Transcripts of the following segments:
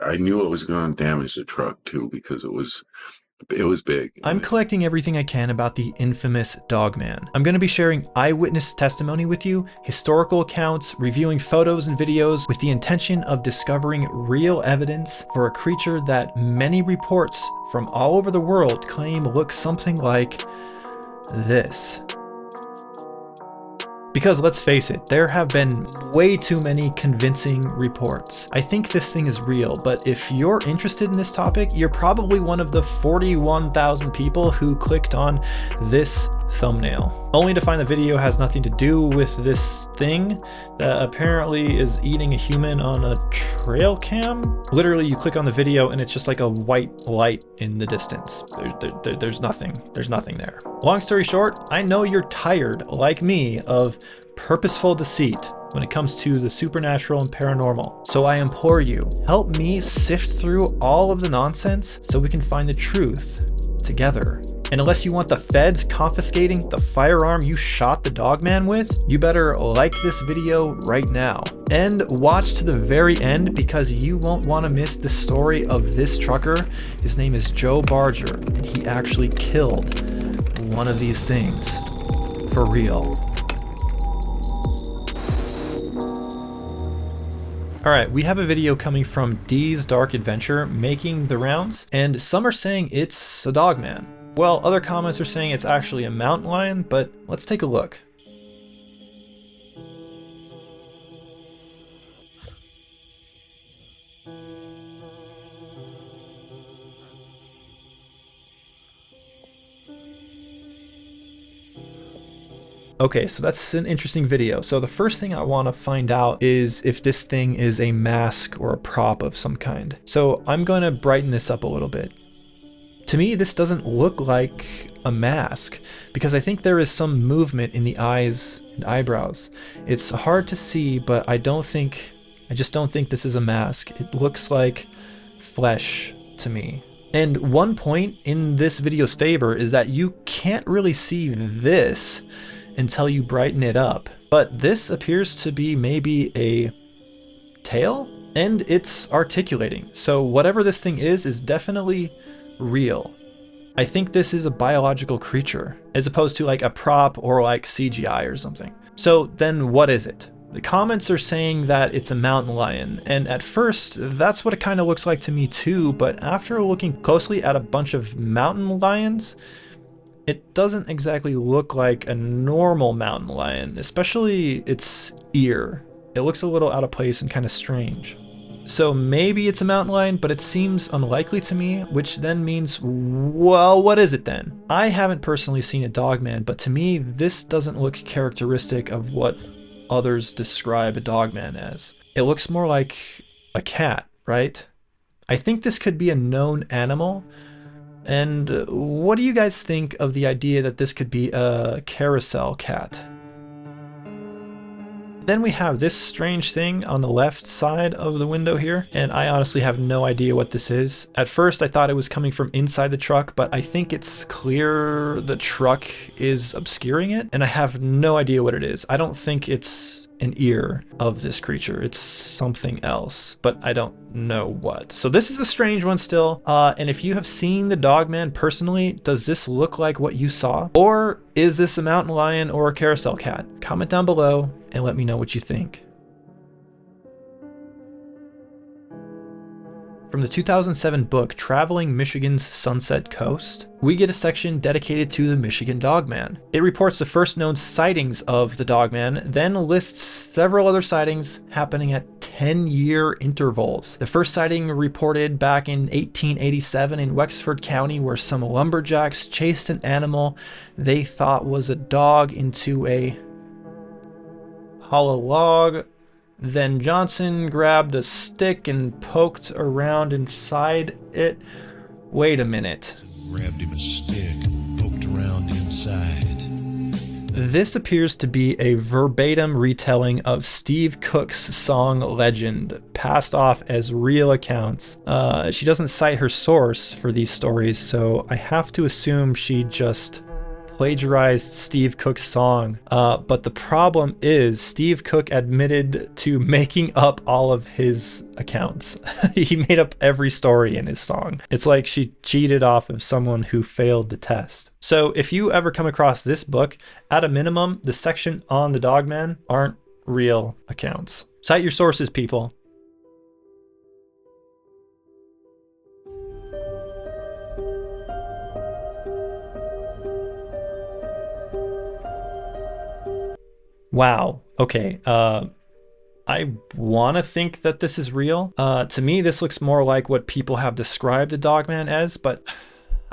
I knew it was going to damage the truck too because it was big. I'm collecting everything I can about the infamous Dogman. I'm going to be sharing eyewitness testimony with you, historical accounts, reviewing photos and videos with the intention of discovering real evidence for a creature that many reports from all over the world claim looks something like this. Because let's face it, there have been way too many convincing reports. I think this thing is real, but if you're interested in this topic, you're probably one of the 41,000 people who clicked on this thumbnail, only to find the video has nothing to do with this thing that apparently is eating a human on a trail cam. Literally, you click on the video and it's just like a white light in the distance. There's nothing there. Long story short, I know you're tired, like me, of purposeful deceit when it comes to the supernatural and paranormal. So I implore you, help me sift through all of the nonsense so we can find the truth together. And unless you want the feds confiscating the firearm you shot the Dogman with, you better like this video right now. And watch to the very end because you won't want to miss the story of this trucker. His name is Joe Barger, and he actually killed one of these things. For real. Alright, we have a video coming from D's Dark Adventure making the rounds, and some are saying it's a Dogman. Well, other comments are saying it's actually a mountain lion, but let's take a look. Okay, so that's an interesting video. So the first thing I want to find out is if this thing is a mask or a prop of some kind. So I'm going to brighten this up a little bit. To me, this doesn't look like a mask because I think there is some movement in the eyes and eyebrows. It's hard to see, but I just don't think this is a mask. It looks like flesh to me. And one point in this video's favor is that you can't really see this until you brighten it up. But this appears to be maybe a tail, and it's articulating. So whatever this thing is definitely real. I think this is a biological creature, as opposed to like a prop or like CGI or something. So then what is it? The comments are saying that it's a mountain lion, and at first that's what it kind of looks like to me too, but after looking closely at a bunch of mountain lions, it doesn't exactly look like a normal mountain lion, especially its ear. It looks a little out of place and kind of strange. So maybe it's a mountain lion, but it seems unlikely to me, which then means, well, what is it then? I haven't personally seen a Dogman, but to me, this doesn't look characteristic of what others describe a Dogman as. It looks more like a cat, right? I think this could be a known animal. And what do you guys think of the idea that this could be a carousel cat? Then we have this strange thing on the left side of the window here, and I honestly have no idea what this is. At first I thought it was coming from inside the truck, but I think it's clear the truck is obscuring it, and I have no idea what it is. I don't think it's an ear of this creature. It's something else, but I don't know what. So this is a strange one still. And if you have seen the Dogman personally, does this look like what you saw? Or is this a mountain lion or a carousel cat? Comment down below and let me know what you think. From the 2007 book, Traveling Michigan's Sunset Coast, we get a section dedicated to the Michigan Dogman. It reports the first known sightings of the Dogman, then lists several other sightings happening at 10-year intervals. The first sighting reported back in 1887 in Wexford County, where some lumberjacks chased an animal they thought was a dog into a hollow log. Then Johnson grabbed a stick and poked around inside it. Wait a minute. Grabbed him a stick and poked around inside. This appears to be a verbatim retelling of Steve Cook's song Legend, passed off as real accounts. She doesn't cite her source for these stories, so I have to assume she just plagiarized Steve Cook's song, but the problem is Steve Cook admitted to making up all of his accounts. He made up every story in his song. It's like she cheated off of someone who failed the test. So if you ever come across this book, at a minimum, the section on the Dogman aren't real accounts. Cite your sources, people. Wow. Okay. I want to think that this is real. To me, this looks more like what people have described the Dogman as, but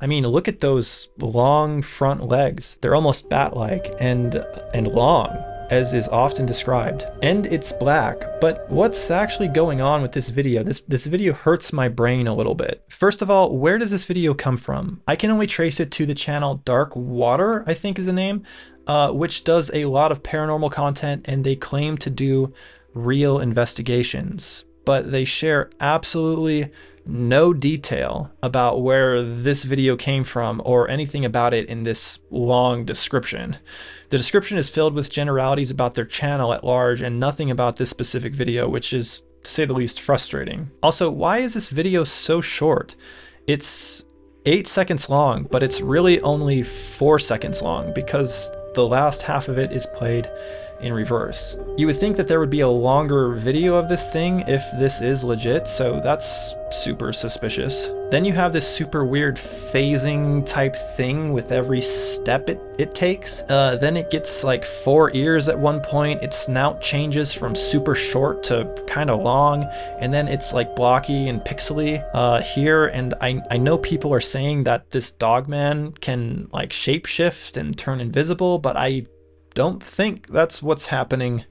I mean, look at those long front legs. They're almost bat-like and long, as is often described. And it's black, but what's actually going on with this video? This video hurts my brain a little bit. First of all, where does this video come from? I can only trace it to the channel Dark Water, I think is the name, which does a lot of paranormal content, and they claim to do real investigations, but they share absolutely no detail about where this video came from or anything about it in this long description. The description is filled with generalities about their channel at large and nothing about this specific video, which is, to say the least, frustrating. Also, why is this video so short? It's 8 seconds long, but it's really only 4 seconds long because the last half of it is played in reverse. You would think that there would be a longer video of this thing if this is legit, so that's super suspicious. Then you have this super weird phasing type thing with every step it takes. Then it gets like 4 ears at one point. Its snout changes from super short to kind of long, and then it's like blocky and pixely here. And I know people are saying that this Dogman can like shapeshift and turn invisible, but I don't think that's what's happening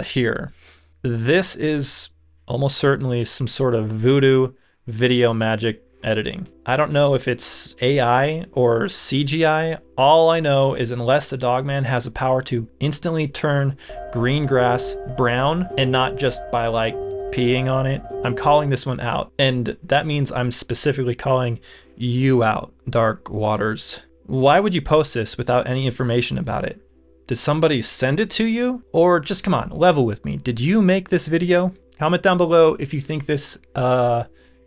here. This is almost certainly some sort of voodoo video magic editing. I don't know if it's AI or CGI. All I know is unless the Dogman has the power to instantly turn green grass brown, and not just by like peeing on it, I'm calling this one out. And that means I'm specifically calling you out, Dark Waters. Why would you post this without any information about it? Did somebody send it to you? Or just come on, level with me. Did you make this video? Comment down below if you think this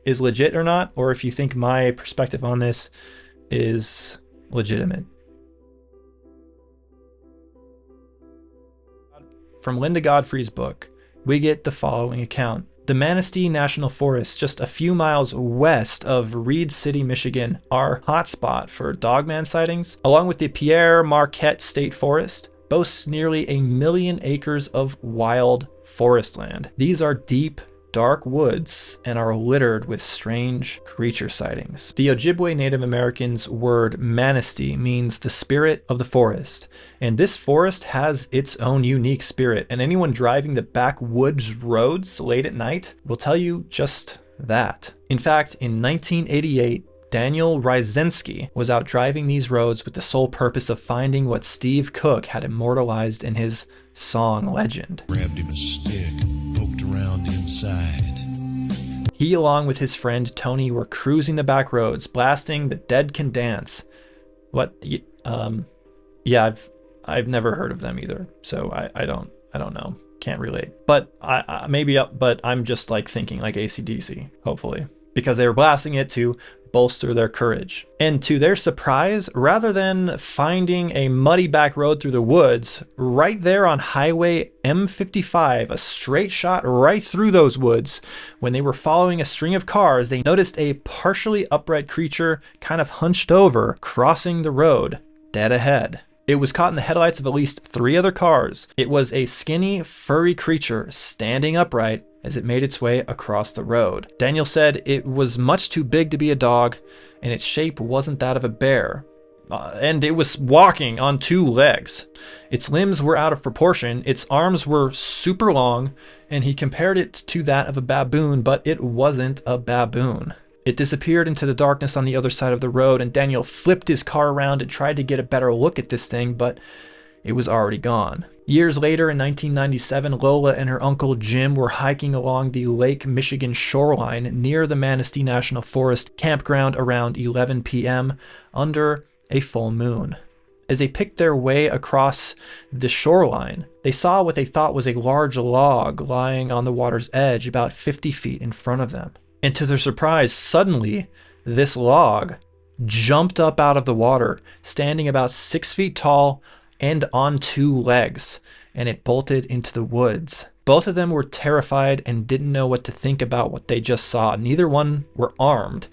is legit or not, or if you think my perspective on this is legitimate. From Linda Godfrey's book, we get the following account. The Manistee National Forest, just a few miles west of Reed City, Michigan, our hotspot for Dogman sightings, along with the Pierre Marquette State Forest, boasts nearly 1 million acres of wild forest land. These are deep, dark woods and are littered with strange creature sightings. The Ojibwe Native Americans' word Manistee means the spirit of the forest, and this forest has its own unique spirit, and anyone driving the backwoods roads late at night will tell you just that. In fact, in 1988, Daniel Ryzensky was out driving these roads with the sole purpose of finding what Steve Cook had immortalized in his song legend. Grabbed him a stick, poked around inside. He, along with his friend Tony, were cruising the back roads, blasting "The Dead Can Dance." What? Yeah, I've never heard of them either, so I don't know, can't relate. But but I'm just like thinking like AC/DC, hopefully, because they were blasting it to bolster their courage. And to their surprise, rather than finding a muddy back road through the woods, right there on Highway M55, a straight shot right through those woods, when they were following a string of cars, they noticed a partially upright creature kind of hunched over, crossing the road, dead ahead. It was caught in the headlights of at least 3 other cars. It was a skinny, furry creature standing upright as it made its way across the road. Daniel said it was much too big to be a dog, and its shape wasn't that of a bear. And it was walking on 2 legs. Its limbs were out of proportion, its arms were super long, and he compared it to that of a baboon, but it wasn't a baboon. It disappeared into the darkness on the other side of the road, and Daniel flipped his car around and tried to get a better look at this thing, but it was already gone. Years later, in 1997, Lola and her uncle Jim were hiking along the Lake Michigan shoreline near the Manistee National Forest campground around 11 p.m. under a full moon. As they picked their way across the shoreline, they saw what they thought was a large log lying on the water's edge about 50 feet in front of them. And to their surprise, suddenly, this log jumped up out of the water, standing about 6 feet tall and on 2 legs, and it bolted into the woods. Both of them were terrified and didn't know what to think about what they just saw. Neither one were armed,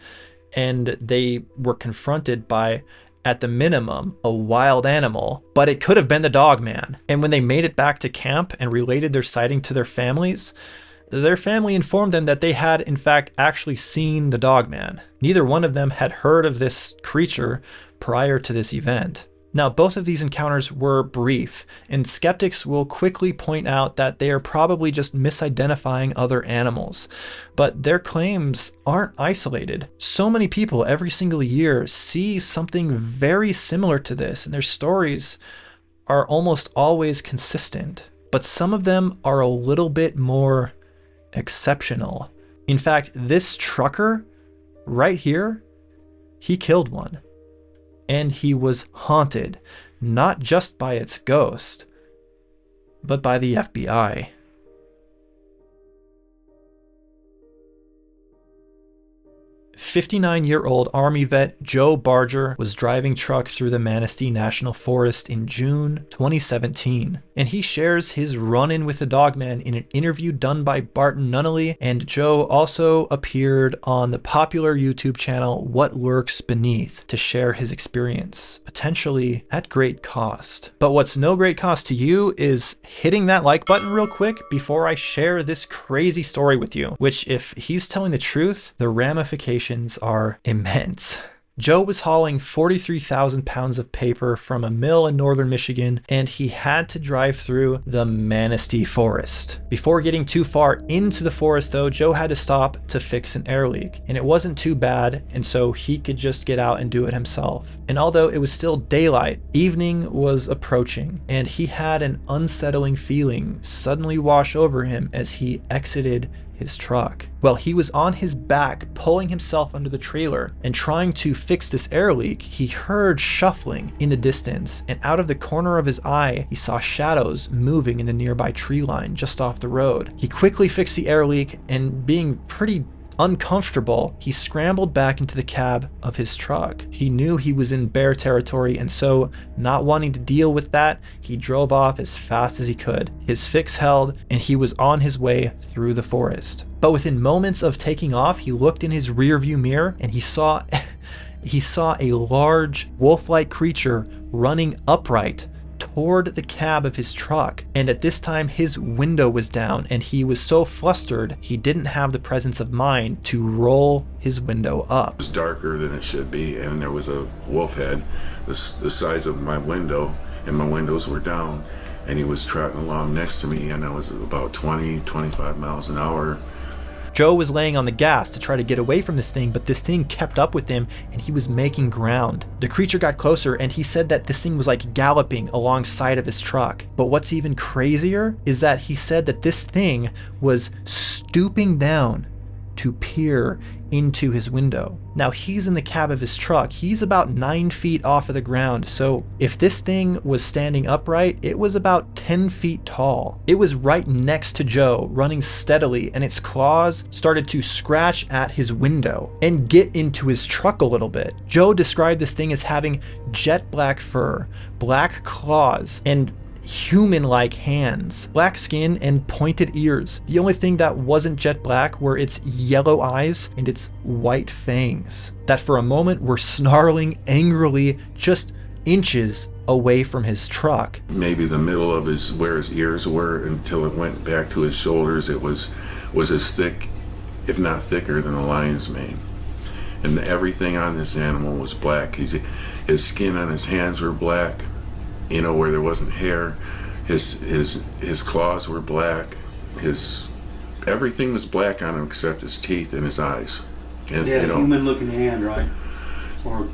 and they were confronted by, at the minimum, a wild animal, but it could have been the Dogman. And when they made it back to camp and related their sighting to their family informed them that they had, in fact, actually seen the Dogman. Neither one of them had heard of this creature prior to this event. Now, both of these encounters were brief, and skeptics will quickly point out that they are probably just misidentifying other animals. But their claims aren't isolated. So many people every single year see something very similar to this, and their stories are almost always consistent. But some of them are a little bit more exceptional. In fact, this trucker right here, he killed one. And he was haunted, not just by its ghost, but by the FBI. 59-year-old Army vet Joe Barger was driving truck through the Manistee National Forest in June 2017, and he shares his run-in with the Dogman in an interview done by Barton Nunnally, and Joe also appeared on the popular YouTube channel What Lurks Beneath to share his experience, potentially at great cost. But what's no great cost to you is hitting that like button real quick before I share this crazy story with you, which, if he's telling the truth, the ramifications are immense. Joe was hauling 43,000 pounds of paper from a mill in northern Michigan, and he had to drive through the Manistee Forest. Before getting too far into the forest though, Joe had to stop to fix an air leak, and it wasn't too bad, and so he could just get out and do it himself. And although it was still daylight, evening was approaching, and he had an unsettling feeling suddenly wash over him as he exited his truck. Well, he was on his back, pulling himself under the trailer and trying to fix this air leak. He heard shuffling in the distance, and out of the corner of his eye, he saw shadows moving in the nearby tree line just off the road. He quickly fixed the air leak, and being pretty uncomfortable, he scrambled back into the cab of his truck. He knew he was in bear territory, and so, not wanting to deal with that, he drove off as fast as he could. His fix held, and he was on his way through the forest. But within moments of taking off, he looked in his rearview mirror, and he saw a large wolf-like creature running upright toward the cab of his truck. And at this time, his window was down, and he was so flustered he didn't have the presence of mind to roll his window up. It was darker than it should be, and there was a wolf head the size of my window, and my windows were down, and he was trotting along next to me, and I was about 20-25 miles an hour. Joe was laying on the gas to try to get away from this thing, but this thing kept up with him, and he was making ground. The creature got closer, and he said that this thing was like galloping alongside of his truck. But what's even crazier is that he said that this thing was stooping down to peer into his window. Now, he's in the cab of his truck. He's about 9 feet off of the ground, so if this thing was standing upright, it was about 10 feet tall. It was right next to Joe, running steadily, and its claws started to scratch at his window and get into his truck a little bit. Joe described this thing as having jet black fur, black claws, and human-like hands, black skin, and pointed ears. The only thing that wasn't jet black were its yellow eyes and its white fangs that for a moment were snarling angrily just inches away from his truck. Maybe the middle of where his ears were, until it went back to his shoulders, it was as thick, if not thicker, than a lion's mane. And everything on this animal was black. His skin on his hands were black, you know, where there wasn't hair. His claws were black. Everything was black on him except his teeth and his eyes. And yeah, you know, human-looking hand, right? Or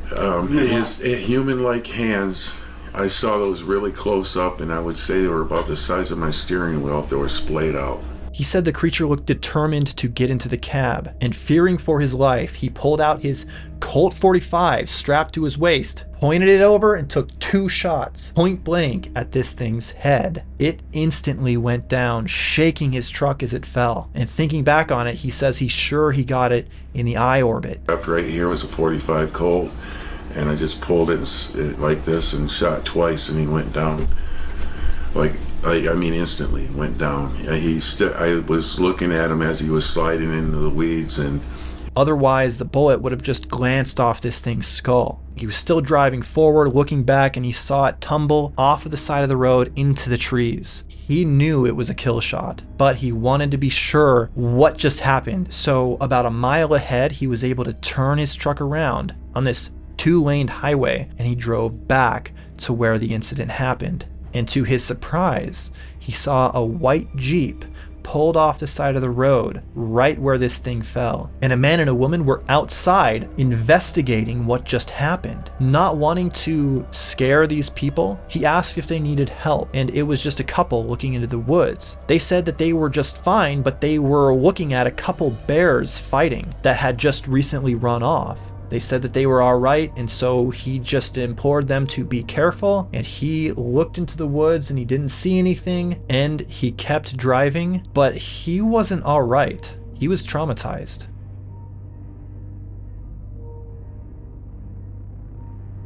his human-like hands. I saw those really close up, and I would say they were about the size of my steering wheel if they were splayed out. He said the creature looked determined to get into the cab, and fearing for his life, he pulled out his Colt 45 strapped to his waist, pointed it over, and took 2 shots, point blank, at this thing's head. It instantly went down, shaking his truck as it fell. And thinking back on it, he says he's sure he got it in the eye orbit. Up right here was a 45 Colt, and I just pulled it like this and shot twice, and he went down. Instantly went down. I was looking at him as he was sliding into the weeds, and otherwise the bullet would have just glanced off this thing's skull. He was still driving forward, looking back, and he saw it tumble off of the side of the road into the trees. He knew it was a kill shot, but he wanted to be sure what just happened. So about a mile ahead, he was able to turn his truck around on this 2-lane highway, and he drove back to where the incident happened. And to his surprise, he saw a white Jeep pulled off the side of the road right where this thing fell. And a man and a woman were outside investigating what just happened. Not wanting to scare these people, he asked if they needed help, and it was just a couple looking into the woods. They said that they were just fine, but they were looking at a couple bears fighting that had just recently run off. They said that they were all right, and so he just implored them to be careful, and he looked into the woods and he didn't see anything, and he kept driving, but he wasn't all right. He was traumatized.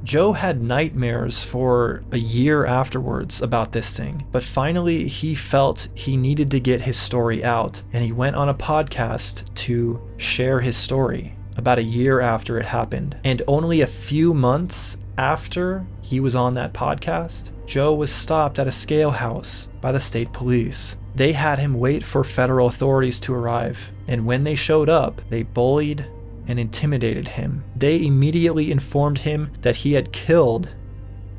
Joe had nightmares for a year afterwards about this thing, but finally he felt he needed to get his story out, and he went on a podcast to share his story. About a year after it happened, and only a few months after he was on that podcast, Joe was stopped at a scale house by the state police. They had him wait for federal authorities to arrive, and when they showed up, they bullied and intimidated him. They immediately informed him that he had killed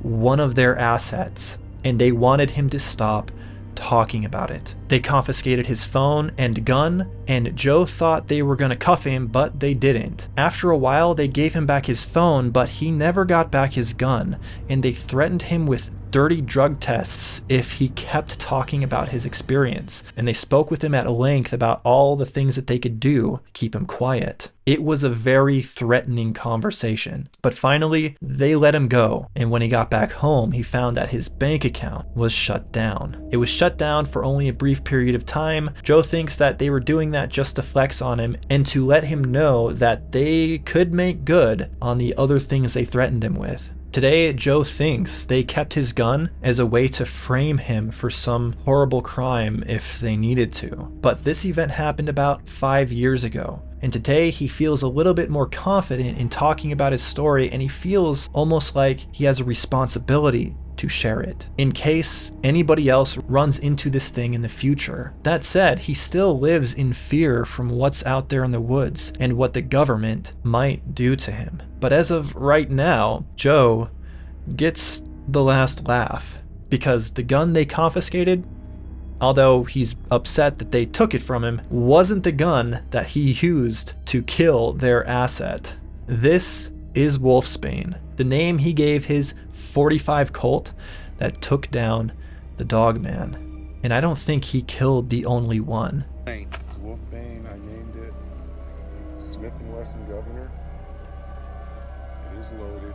one of their assets, and they wanted him to stop talking about it. They confiscated his phone and gun, and Joe thought they were going to cuff him, but they didn't. After a while, they gave him back his phone, but he never got back his gun, and they threatened him with dirty drug tests if he kept talking about his experience, and they spoke with him at length about all the things that they could do to keep him quiet. It was a very threatening conversation, but finally they let him go, and when he got back home, he found that his bank account was shut down. It was shut down for only a brief period of time. Joe thinks that they were doing that just to flex on him and to let him know that they could make good on the other things they threatened him with. Today, Joe thinks they kept his gun as a way to frame him for some horrible crime if they needed to. But this event happened about 5 years ago, and today he feels a little bit more confident in talking about his story, and he feels almost like he has a responsibility to share it in case anybody else runs into this thing in the future. That said, he still lives in fear from what's out there in the woods and what the government might do to him. But as of right now, Joe gets the last laugh because the gun they confiscated, although he's upset that they took it from him, wasn't the gun that he used to kill their asset. This is Wolfsbane, the name he gave his 45 Colt that took down the Dogman. And I don't think he killed the only one. It's Wolfbane. I named it Smith & Wesson Governor. It is loaded.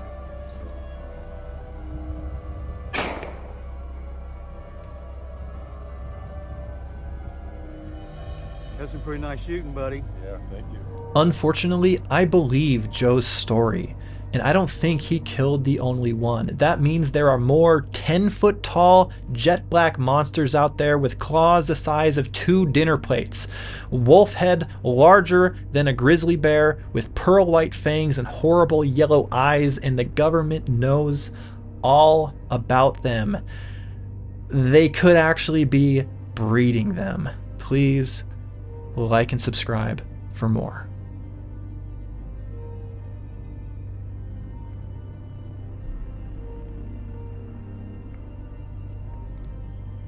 That's some pretty nice shooting, buddy. Yeah, thank you. Unfortunately, I believe Joe's story, and I don't think he killed the only one. That means there are more 10-foot tall jet black monsters out there with claws the size of 2 dinner plates, wolf head larger than a grizzly bear with pearl white fangs and horrible yellow eyes, and the government knows all about them. They could actually be breeding them. Please like and subscribe for more.